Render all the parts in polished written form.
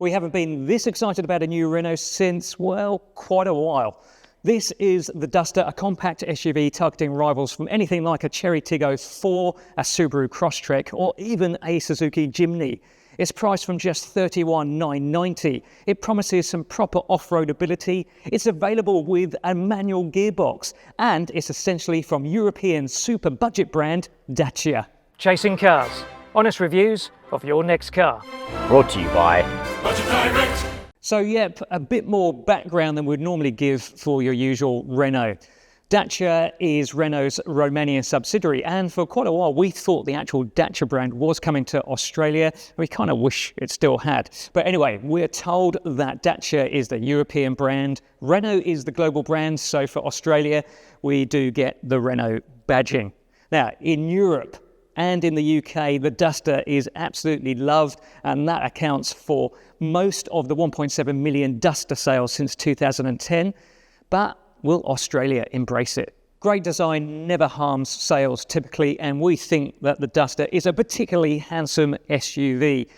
We haven't been this excited about a new Renault since, well, quite a while. This is the Duster, a compact SUV targeting rivals from anything like a Chery Tiggo 4, a Subaru Crosstrek, or even a Suzuki Jimny. It's priced from just $31,990. It promises some proper off-road ability. It's available with a manual gearbox, and it's essentially from European super budget brand Dacia. Chasing cars. Honest reviews of your next car. Brought to you by Budget Direct. So yep, a bit more background than we'd normally give for your usual Renault. Dacia is Renault's Romanian subsidiary, and for quite a while we thought the actual Dacia brand was coming to Australia. We kind of wish it still had. But anyway, we're told that Dacia is the European brand, Renault is the global brand, so for Australia we do get the Renault badging. Now, in Europe and in the UK, the Duster is absolutely loved, and that accounts for most of the 1.7 million Duster sales since 2010. But will Australia embrace it? Great design never harms sales typically, and we think that the Duster is a particularly handsome SUV.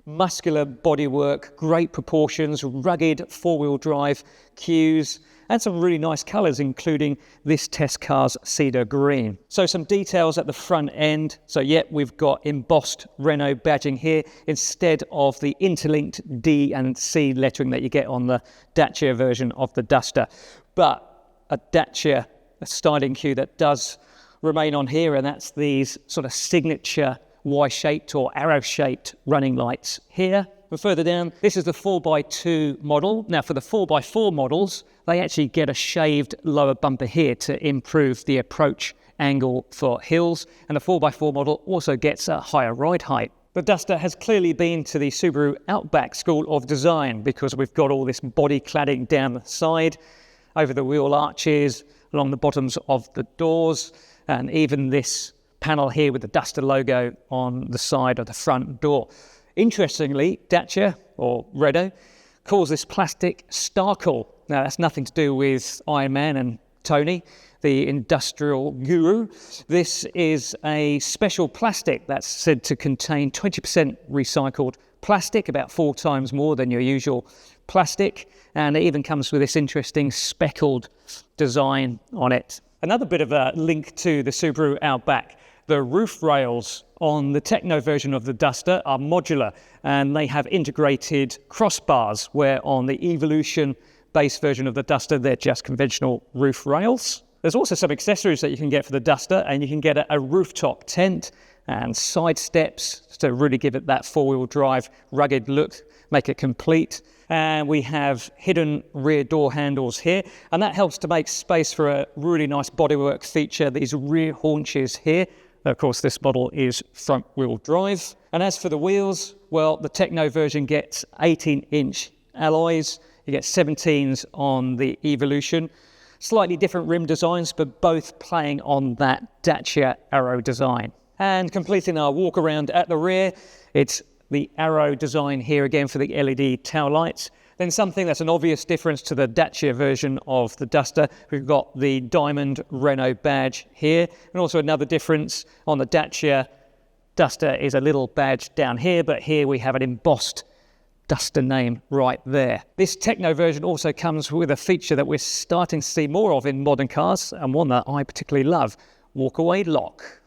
Muscular bodywork, great proportions, rugged four-wheel drive, cues, and some really nice colours, including this test car's cedar green. So some details at the front end. So yeah, we've got embossed Renault badging here instead of the interlinked D and C lettering that you get on the Dacia version of the Duster. But a Dacia, a styling cue that does remain on here, and that's these sort of signature Y-shaped or arrow-shaped running lights here. But further down, this is the 4x2 model. Now for the 4x4 models, they actually get a shaved lower bumper here to improve the approach angle for hills. And the 4x4 model also gets a higher ride height. The Duster has clearly been to the Subaru Outback school of design because we've got all this body cladding down the side, over the wheel arches, along the bottoms of the doors, and even this panel here with the Duster logo on the side of the front door. Interestingly, Dacia, or Renault, calls this plastic Starkle. Now, that's nothing to do with Iron Man and Tony, the industrial guru. This is a special plastic that's said to contain 20% recycled plastic, about 4 times more than your usual plastic. And it even comes with this interesting speckled design on it. Another bit of a link to the Subaru Outback. The roof rails on the Techno version of the Duster are modular, and they have integrated crossbars, where on the Evolution base version of the Duster, they're just conventional roof rails. There's also some accessories that you can get for the Duster, and you can get a rooftop tent and side steps to really give it that four-wheel drive rugged look, make it complete. And we have hidden rear door handles here, and that helps to make space for a really nice bodywork feature, these rear haunches here. Of course, this model is front-wheel drive. And as for the wheels, well, the Techno version gets 18-inch alloys. You get 17s on the Evolution. Slightly different rim designs, but both playing on that Dacia Arrow design. And completing our walk around at the rear, it's the Arrow design here again for the LED tail lights. Then something that's an obvious difference to the Dacia version of the Duster, we've got the diamond Renault badge here. And also another difference on the Dacia Duster is a little badge down here, but here we have an embossed Duster name right there. This Techno version also comes with a feature that we're starting to see more of in modern cars, and one that I particularly love, walk-away lock.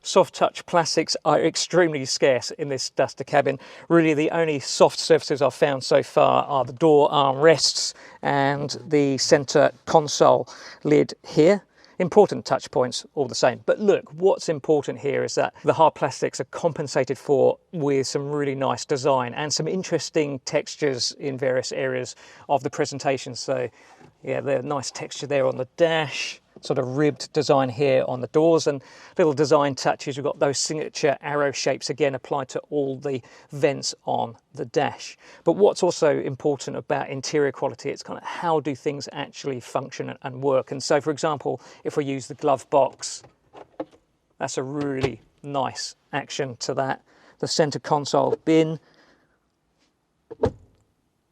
Soft touch plastics are extremely scarce in this Duster cabin. Really the only soft surfaces I've found so far are the door armrests and the centre console lid here. Important touch points all the same. But look, what's important here is that the hard plastics are compensated for with some really nice design and some interesting textures in various areas of the presentation. So yeah, the nice texture there on the dash, sort of ribbed design here on the doors, and little design touches. We've got those signature arrow shapes again applied to all the vents on the dash. But what's also important about interior quality, it's kind of how do things actually function and work. And so, for example, if we use the glove box, that's a really nice action to that. The center console bin,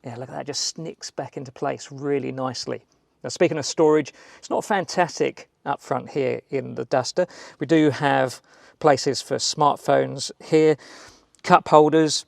yeah, look at that, just snicks back into place really nicely. Now, speaking of storage, it's not fantastic up front here in the Duster. We do have places for smartphones here. Cup holders,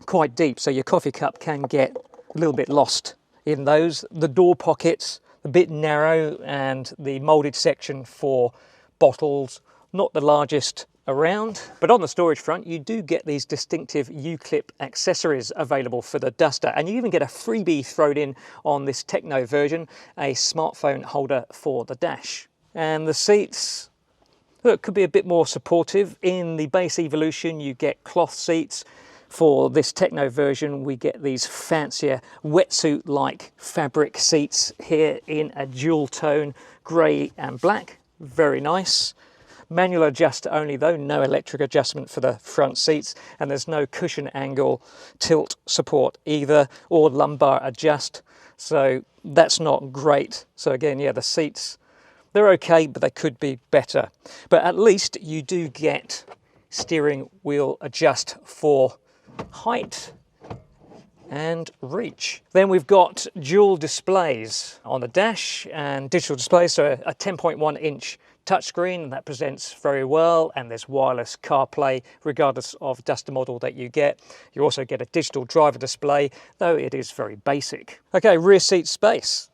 quite deep, so your coffee cup can get a little bit lost in those. The door pockets, a bit narrow, and the moulded section for bottles, not the largest around. But on the storage front, you do get these distinctive U-clip accessories available for the Duster, and you even get a freebie thrown in on this Techno version, a smartphone holder for the dash. And the seats, look, could be a bit more supportive. In the base Evolution, you get cloth seats. For this Techno version, we get these fancier wetsuit-like fabric seats here in a dual tone, grey and black. Very nice. Manual adjust only though, no electric adjustment for the front seats, and there's no cushion angle tilt support either, or lumbar adjust, so that's not great. So again, yeah, the seats, they're okay, but they could be better. But at least you do get steering wheel adjust for height and reach. Then we've got dual displays on the dash and digital displays, so a 10.1 inch touchscreen that presents very well, and there's wireless CarPlay regardless of Duster model that you get. You also get a digital driver display, though it is very basic. Okay, rear seat space.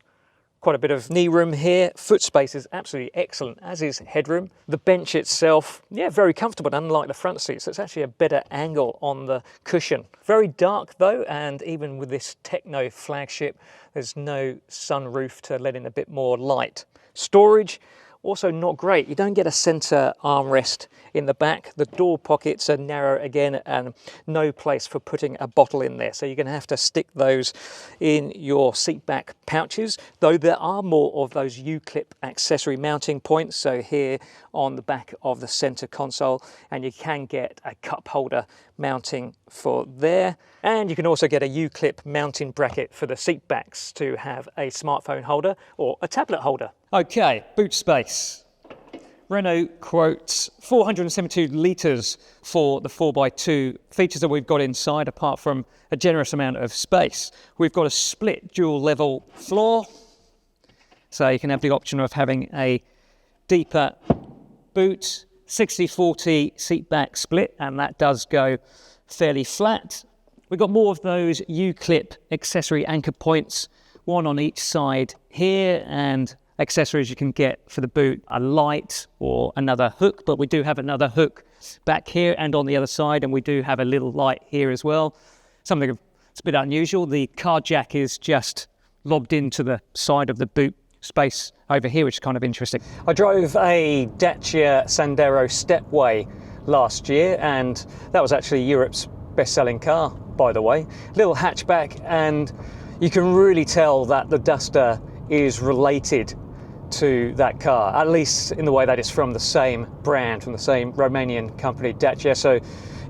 Quite a bit of knee room here. Foot space is absolutely excellent, as is headroom. The bench itself, yeah, very comfortable, unlike the front seats. So it's actually a better angle on the cushion. Very dark though, and even with this Techno flagship, there's no sunroof to let in a bit more light. Storage, also not great. You don't get a center armrest in the back. The door pockets are narrow again, and no place for putting a bottle in there. So you're going to have to stick those in your seat back pouches, though there are more of those U-clip accessory mounting points. So here on the back of the center console, and you can get a cup holder mounting for there. And you can also get a U-clip mounting bracket for the seat backs to have a smartphone holder or a tablet holder. Okay, boot space. Renault quotes 472 litres for the 4x2 features that we've got inside, apart from a generous amount of space. We've got a split dual level floor, so you can have the option of having a deeper boot, 60-40 seat back split, and that does go fairly flat. We've got more of those U-clip accessory anchor points, one on each side here, and accessories you can get for the boot, a light or another hook, but we do have another hook back here and on the other side, and we do have a little light here as well. Something that's a bit unusual, the car jack is just lobbed into the side of the boot space over here, which is kind of interesting. I drove a Dacia Sandero Stepway last year, and that was actually Europe's best-selling car, by the way. Little hatchback, and you can really tell that the Duster is related to that car, at least in the way that it's from the same brand, from the same Romanian company, Dacia. So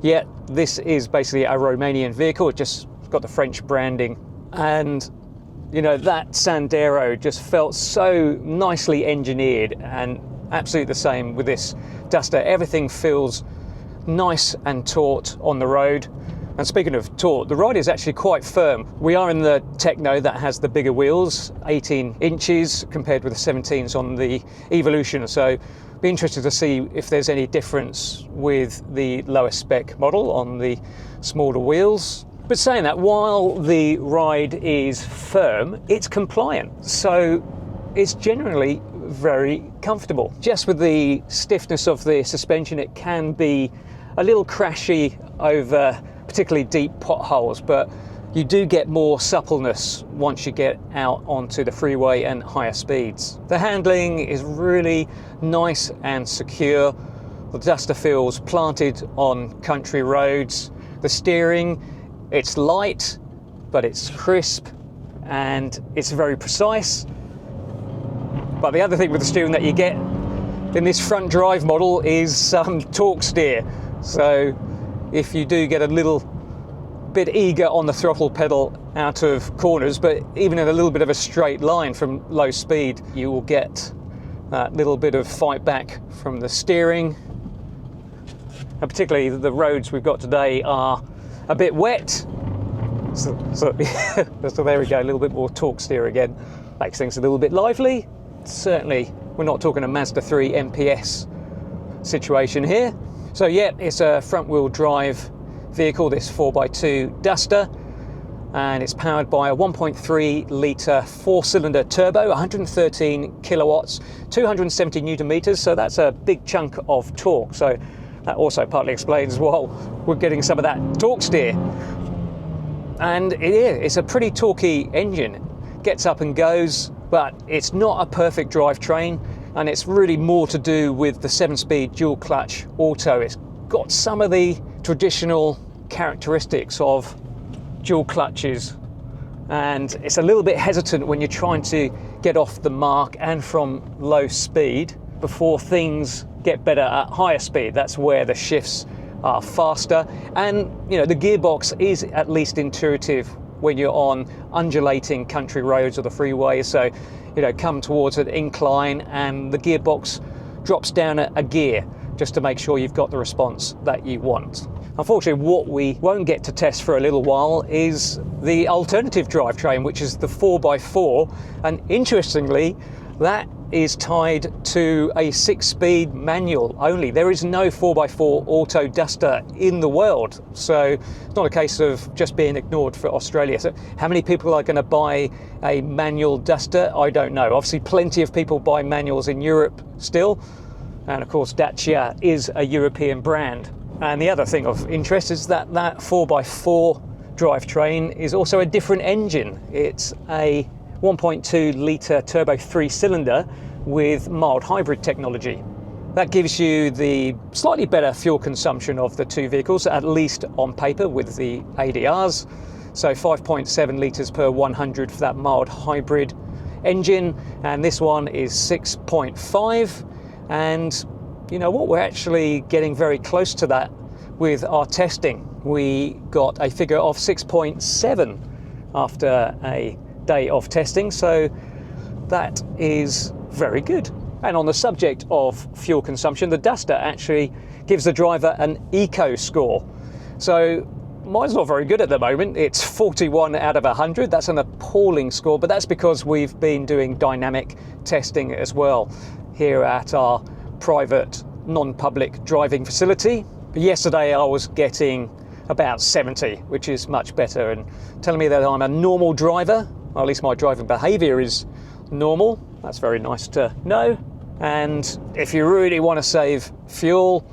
yeah, this is basically a Romanian vehicle. It just got the French branding, and you know, that Sandero just felt so nicely engineered, and absolutely the same with this Duster. Everything feels nice and taut on the road. And speaking of taut, the ride is actually quite firm. We are in the Techno that has the bigger wheels, 18 inches compared with the 17s on the Evolution. So be interested to see if there's any difference with the lower spec model on the smaller wheels. But saying that, while the ride is firm, it's compliant. So it's generally very comfortable. Just with the stiffness of the suspension, it can be a little crashy over particularly deep potholes, but you do get more suppleness once you get out onto the freeway and higher speeds. The handling is really nice and secure. The Duster feels planted on country roads. The steering, it's light, but it's crisp and it's very precise. But the other thing with the steering that you get in this front drive model is some torque steer. So if you do get a little bit eager on the throttle pedal out of corners, but even in a little bit of a straight line from low speed, you will get that little bit of fight back from the steering. And particularly the roads we've got today are a bit wet. So there we go, a little bit more torque steer again. Makes things a little bit lively. Certainly, we're not talking a Mazda 3 MPS situation here. So yeah, it's a front wheel drive vehicle, this 4x2 Duster, and it's powered by a 1.3 litre 4-cylinder turbo, 113 kilowatts, 270 newton meters, so that's a big chunk of torque. So that also partly explains why we're getting some of that torque steer. And it's a pretty torquey engine. Gets up and goes, but it's not a perfect drivetrain, and it's really more to do with the 7-speed dual clutch auto. It's got some of the traditional characteristics of dual clutches, and it's a little bit hesitant when you're trying to get off the mark and from low speed before things get better at higher speed. That's where the shifts are faster, and the gearbox is at least intuitive when you're on undulating country roads or the freeway. So come towards an incline and the gearbox drops down a gear just to make sure you've got the response that you want. Unfortunately, what we won't get to test for a little while is the alternative drivetrain, which is the 4x4, and interestingly that is tied to a 6-speed manual only. There is no 4x4 auto Duster in the world, so it's not a case of just being ignored for Australia. So how many people are going to buy a manual Duster? I don't know. Obviously plenty of people buy manuals in Europe still, and of course Dacia is a European brand. And the other thing of interest is that 4x4 drivetrain is also a different engine. It's a 1.2 litre turbo 3-cylinder with mild hybrid technology. That gives you the slightly better fuel consumption of the two vehicles, at least on paper with the ADRs. So 5.7 litres per 100 for that mild hybrid engine, and this one is 6.5. And you know what, we're actually getting very close to that with our testing. We got a figure of 6.7 after a day of testing, so that is very good. And on the subject of fuel consumption, the Duster actually gives the driver an eco score. So mine's not very good at the moment. It's 41 out of 100. That's an appalling score, but that's because we've been doing dynamic testing as well here at our private non-public driving facility. But yesterday I was getting about 70, which is much better, and telling me that I'm a normal driver. Or at least my driving behaviour is normal. That's very nice to know. And if you really want to save fuel,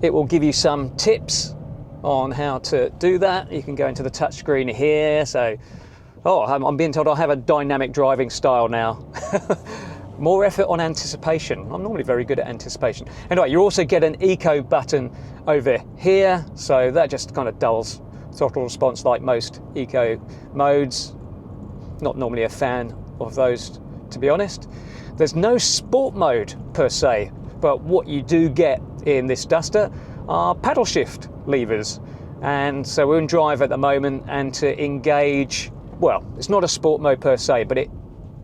it will give you some tips on how to do that. You can go into the touchscreen here. So, I'm being told I have a dynamic driving style now. More effort on anticipation. I'm normally very good at anticipation. Anyway, you also get an eco button over here. So that just kind of dulls throttle response like most eco modes. Not normally a fan of those, to be honest. There's no sport mode per se, but what you do get in this Duster are paddle shift levers. And so we're in drive at the moment, and to engage, well, it's not a sport mode per se, but it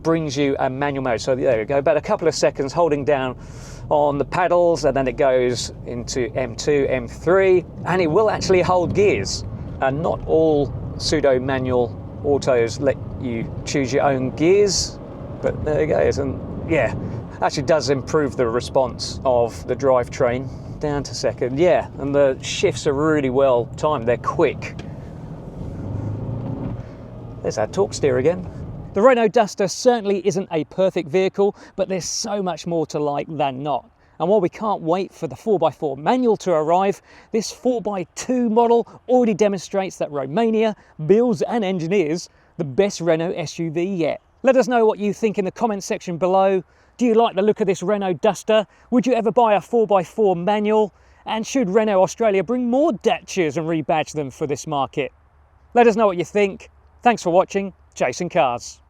brings you a manual mode. So there we go, about a couple of seconds holding down on the paddles, and then it goes into M2, M3, and it will actually hold gears. And not all pseudo manual autos let you choose your own gears, but there it goes. And yeah, actually does improve the response of the drivetrain down to second. Yeah, and the shifts are really well timed, they're quick. There's that torque steer again. The Renault Duster certainly isn't a perfect vehicle, but there's so much more to like than not. And while we can't wait for the 4x4 manual to arrive, this 4x2 model already demonstrates that Romania builds and engineers the best Renault SUV yet. Let us know what you think in the comments section below. Do you like the look of this Renault Duster? Would you ever buy a 4x4 manual? And should Renault Australia bring more Dacias and rebadge them for this market? Let us know what you think. Thanks for watching Chasing Cars.